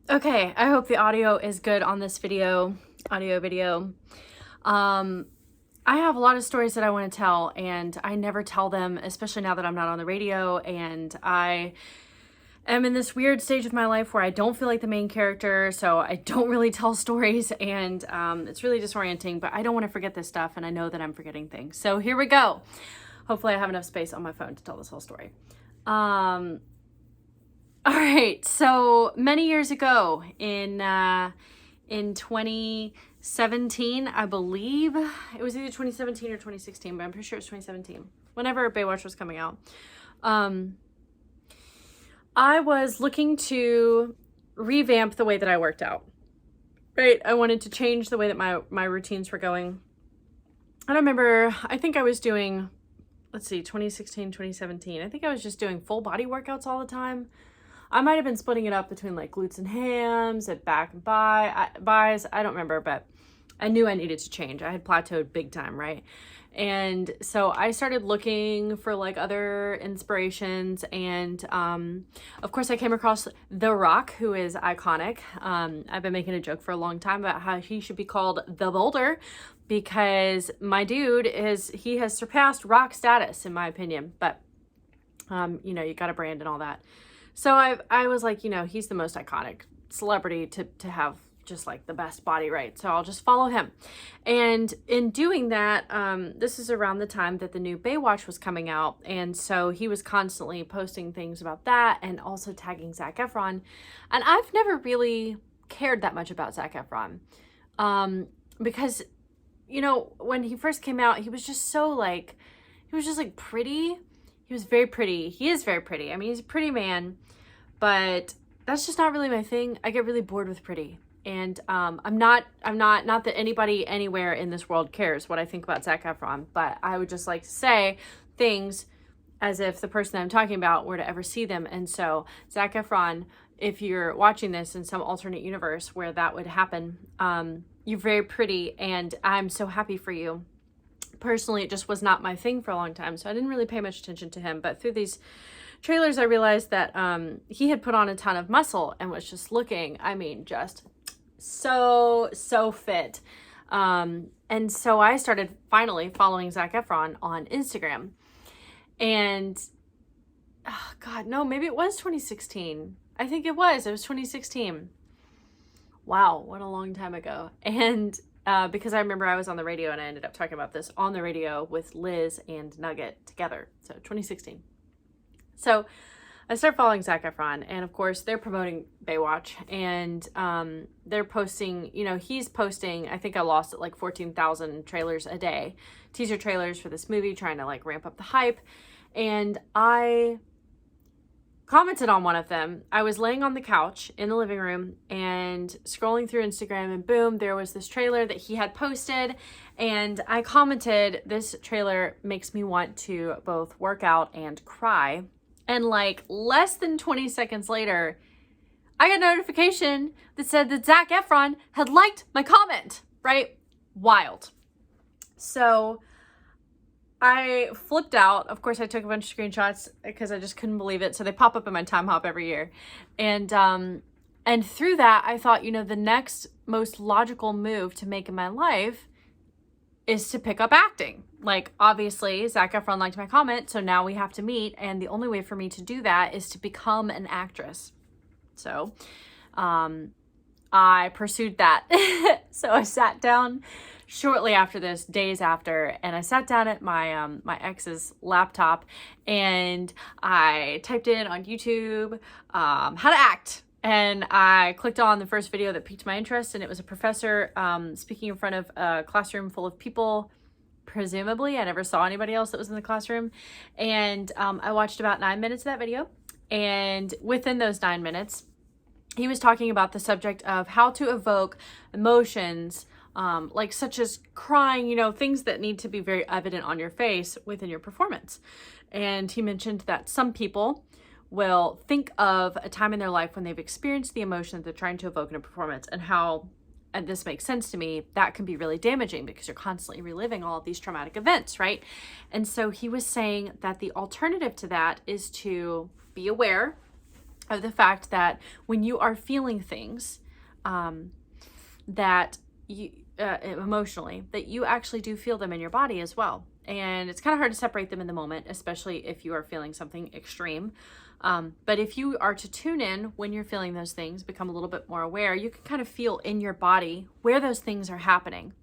Okay, I hope the audio is good on this audio video. I have a lot of stories that I want to tell, and I never tell them, especially now that I'm not on the radio, and I am in this weird stage of my life where I don't feel like the main character, so I don't really tell stories, and it's really disorienting, but I don't want to forget this stuff, and I know that I'm forgetting things. So here we go. Hopefully I have enough space on my phone to tell this whole story. All right, so many years ago in 2017, I believe, it was either 2017 or 2016, but I'm pretty sure it was 2017, whenever Baywatch was coming out. I was looking to revamp the way that I worked out, right? I wanted to change the way that my routines were going. I don't remember, I think I was doing, 2016, 2017. I think I was just doing full body workouts all the time. I might have been splitting it up between like glutes and hams and back and buys. I don't remember, but I knew I needed to change. I had plateaued big time, right? And so I started looking for like other inspirations. And of course, I came across The Rock, who is iconic. I've been making a joke for a long time about how he should be called The Boulder, because my dude he has surpassed Rock status, in my opinion. But, you got a brand and all that. So I was like, he's the most iconic celebrity to have just like the best body, right? So I'll just follow him. And in doing that, this is around the time that the new Baywatch was coming out. And so he was constantly posting things about that and also tagging Zac Efron. And I've never really cared that much about Zac Efron. Because, when he first came out, he was just so like, he was just like pretty. He was very pretty. He is very pretty. I mean, he's a pretty man, but that's just not really my thing. I get really bored with pretty. And not that anybody anywhere in this world cares what I think about Zac Efron, but I would just like to say things as if the person I'm talking about were to ever see them. And so Zac Efron, if you're watching this in some alternate universe where that would happen, you're very pretty and I'm so happy for you. Personally, it just was not my thing for a long time, so I didn't really pay much attention to him. But through these trailers, I realized that he had put on a ton of muscle and was just looking, just so fit. And so I started finally following Zac Efron on Instagram. And, oh God, no, maybe it was 2016. I think it was 2016. Wow, what a long time ago. And because I remember I was on the radio and I ended up talking about this on the radio with Liz and Nugget together. So 2016. So I started following Zac Efron, and of course they're promoting Baywatch, and they're posting, he's posting, I think I lost it like 14,000 trailers a day, teaser trailers for this movie, trying to like ramp up the hype. And I commented on one of them. I was laying on the couch in the living room and scrolling through Instagram, and boom, there was this trailer that he had posted, and I commented, "This trailer makes me want to both work out and cry." And like less than 20 seconds later, I got a notification that said that Zac Efron had liked my comment, right? Wild. So I flipped out. Of course, I took a bunch of screenshots because I just couldn't believe it. So they pop up in my time hop every year. And through that, I thought, the next most logical move to make in my life is to pick up acting. Like, obviously, Zac Efron liked my comment, so now we have to meet. And the only way for me to do that is to become an actress. So I pursued that. So I sat down shortly after this, days after, and I sat down at my my ex's laptop and I typed in on YouTube how to act. And I clicked on the first video that piqued my interest, and it was a professor speaking in front of a classroom full of people. Presumably, I never saw anybody else that was in the classroom. And I watched about 9 minutes of that video. And within those 9 minutes, he was talking about the subject of how to evoke emotions, like such as crying, things that need to be very evident on your face within your performance. And he mentioned that some people will think of a time in their life when they've experienced the emotion that they're trying to evoke in a performance, and how, and this makes sense to me, that can be really damaging because you're constantly reliving all of these traumatic events, right? And so he was saying that the alternative to that is to be aware of the fact that when you are feeling things that you emotionally, that you actually do feel them in your body as well. And it's kind of hard to separate them in the moment, especially if you are feeling something extreme. But if you are to tune in when you're feeling those things, become a little bit more aware, you can kind of feel in your body where those things are happening.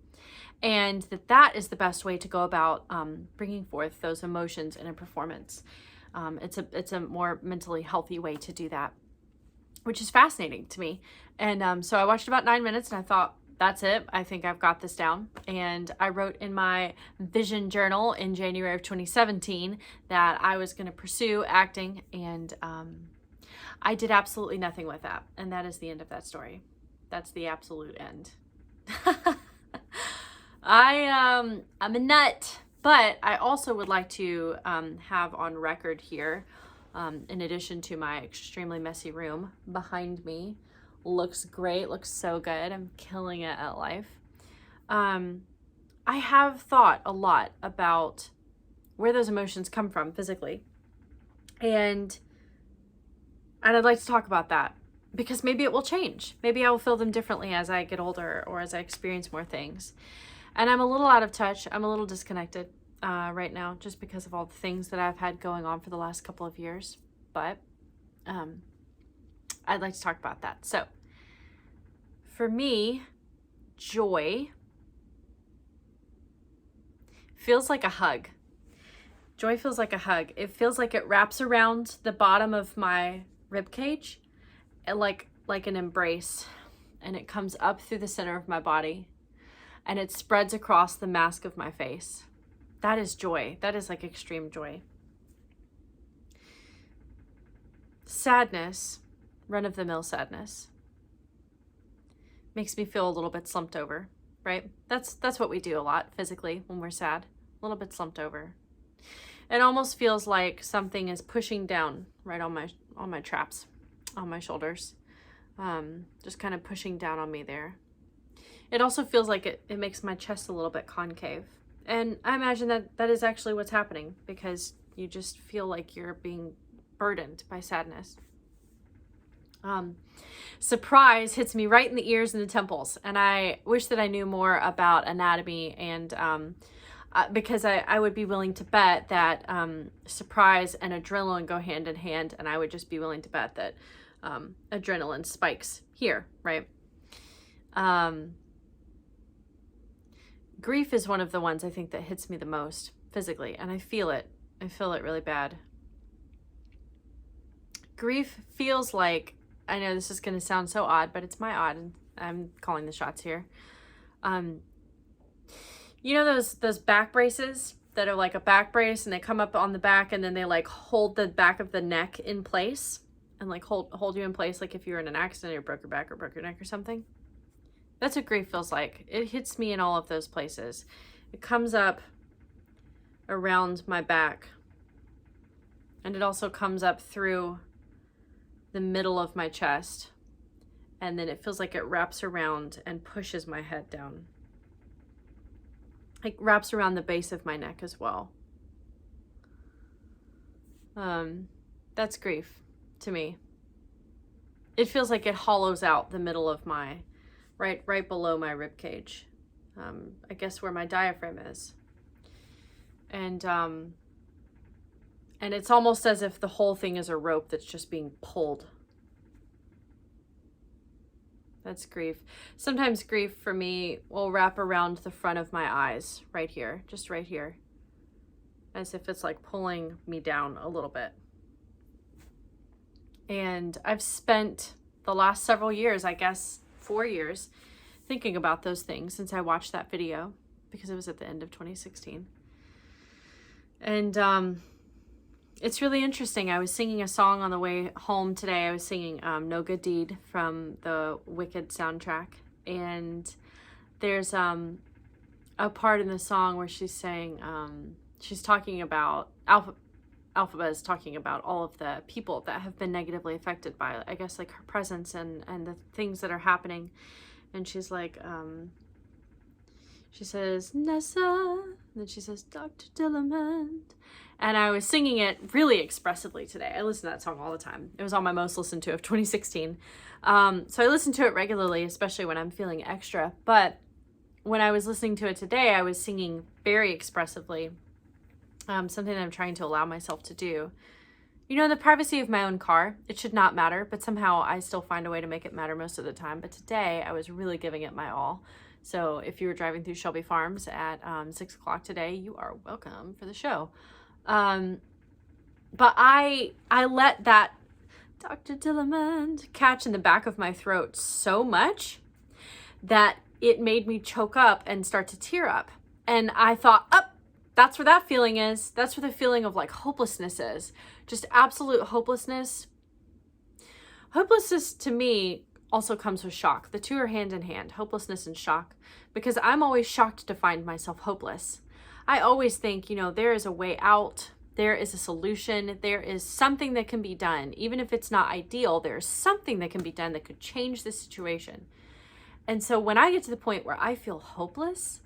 And that is the best way to go about bringing forth those emotions in a performance. It's a more mentally healthy way to do that, which is fascinating to me. And so I watched about 9 minutes and I thought, that's it. I think I've got this down. And I wrote in my vision journal in January of 2017 that I was going to pursue acting, and I did absolutely nothing with that. And that is the end of that story. That's the absolute end. I'm a nut, but I also would like to have on record here, in addition to my extremely messy room behind me, looks great, looks so good. I'm killing it at life. I have thought a lot about where those emotions come from physically. And I'd like to talk about that because maybe it will change. Maybe I will feel them differently as I get older or as I experience more things. And I'm a little out of touch. I'm a little disconnected right now just because of all the things that I've had going on for the last couple of years. But I'd like to talk about that. So for me, joy feels like a hug. Joy feels like a hug. It feels like it wraps around the bottom of my rib cage, like an embrace, and it comes up through the center of my body, and it spreads across the mask of my face. That is joy. That is like extreme joy. Sadness, run-of-the-mill sadness, makes me feel a little bit slumped over, right? That's what we do a lot physically when we're sad, a little bit slumped over. It almost feels like something is pushing down right on my traps, on my shoulders, just kind of pushing down on me there. It also feels like it makes my chest a little bit concave. And I imagine that is actually what's happening because you just feel like you're being burdened by sadness. Surprise hits me right in the ears and the temples. And I wish that I knew more about anatomy and because I would be willing to bet that surprise and adrenaline go hand in hand. And I would just be willing to bet that adrenaline spikes here, right? Grief is one of the ones I think that hits me the most physically, and I feel it. I feel it really bad. Grief feels like, I know this is going to sound so odd, but it's my odd, and I'm calling the shots here. You know those back braces that are like a back brace and they come up on the back and then they like hold the back of the neck in place and like hold you in place like if you were in an accident or broke your back or broke your neck or something? That's what grief feels like. It hits me in all of those places. It comes up around my back. And it also comes up through the middle of my chest. And then it feels like it wraps around and pushes my head down. It wraps around the base of my neck as well. That's grief to me. It feels like it hollows out the middle of my right below my rib cage, I guess where my diaphragm is, and it's almost as if the whole thing is a rope that's just being pulled. That's grief. Sometimes grief for me will wrap around the front of my eyes, right here, just right here, as if it's like pulling me down a little bit. And I've spent the last several years, I guess 4 years, thinking about those things since I watched that video, because it was at the end of 2016. And it's really interesting. I was singing a song on the way home today. I was singing No Good Deed from the Wicked soundtrack. And there's a part in the song where she's saying, she's talking about, Alphaba is talking about all of the people that have been negatively affected by, I guess, like her presence and the things that are happening. And she's like, she says, Nessa, and then she says, Dr. Dillamond. And I was singing it really expressively today. I listen to that song all the time. It was on my most listened to of 2016. So I listen to it regularly, especially when I'm feeling extra. But when I was listening to it today, I was singing very expressively, something that I'm trying to allow myself to do. You know, in the privacy of my own car, it should not matter, but somehow I still find a way to make it matter most of the time. But today, I was really giving it my all. So if you were driving through Shelby Farms at 6 o'clock today, you are welcome for the show. But I let that Dr. Dillamond catch in the back of my throat so much that it made me choke up and start to tear up. And I thought, that's where that feeling is. That's where the feeling of like hopelessness is. Just absolute hopelessness. Hopelessness to me also comes with shock. The two are hand in hand, hopelessness and shock, because I'm always shocked to find myself hopeless. I always think, you know, there is a way out. There is a solution. There is something that can be done. Even if it's not ideal, there's something that can be done that could change the situation. And so when I get to the point where I feel hopeless,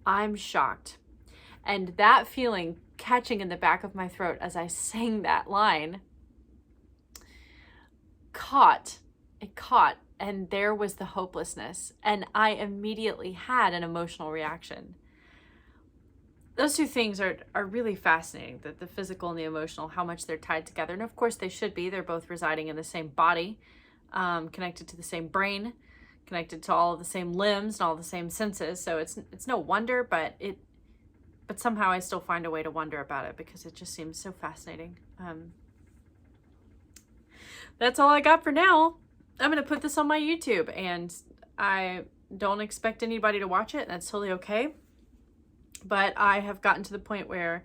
I'm shocked. And that feeling catching in the back of my throat as I sang that line caught, and there was the hopelessness. And I immediately had an emotional reaction. Those two things are really fascinating, the physical and the emotional, how much they're tied together. And of course they should be. They're both residing in the same body, connected to the same brain, connected to all of the same limbs and all the same senses. So it's no wonder, but somehow I still find a way to wonder about it because it just seems so fascinating. That's all I got for now. I'm going to put this on my YouTube, and I don't expect anybody to watch it, and that's totally okay. But I have gotten to the point where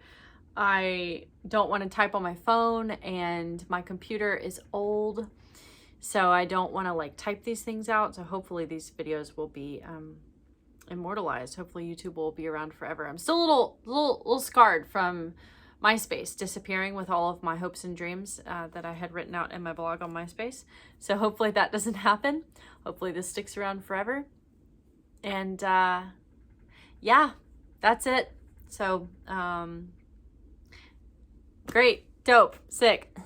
I don't want to type on my phone, and my computer is old, so I don't want to like type these things out. So hopefully these videos will be immortalized. Hopefully YouTube will be around forever. I'm still a little scarred from MySpace disappearing with all of my hopes and dreams that I had written out in my blog on MySpace. So hopefully that doesn't happen. Hopefully this sticks around forever. And yeah, that's it. So great, dope, sick.